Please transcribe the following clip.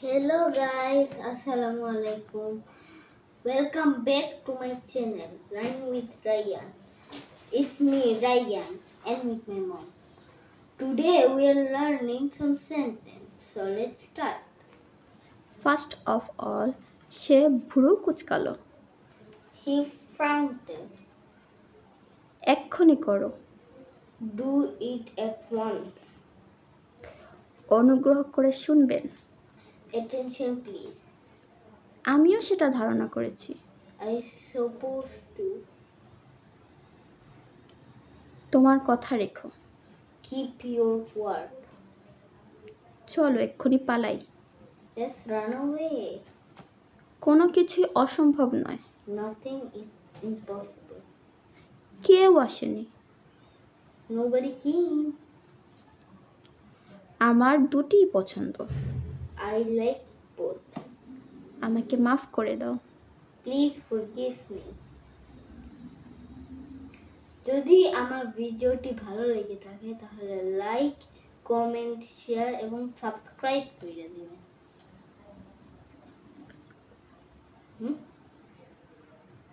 Hello guys, Assalamu alaikum. Welcome back to my channel, Learning with Ryan. It's me, Ryan, and with my mom. Today we are learning some sentence. So let's start. First of all সে ভুরু কুচকালো। He frowned. এক্ষুনি করো। Do it at once. অনুগ্রহ করে শুনবেন। Attention please. আমিও সেটা ধারণা করেছি। I suppose to. তোমার কথা রেখো। Keep your word. চলো এক্ষুনি পালাই। Let's run away. কোনো কিছুই অসম্ভব নয়। Nothing is impossible. কেউ আসেনি। Nobody came. আমার দুটিই পছন্দ। I like both. আমাকে মাফ করে দাও। Please forgive me. যদি আমার ভিডিওটি ভালো লেগে থাকে তাহলে লাইক, কমেন্ট, শেয়ার এবং সাবস্ক্রাইব করে দিবেন।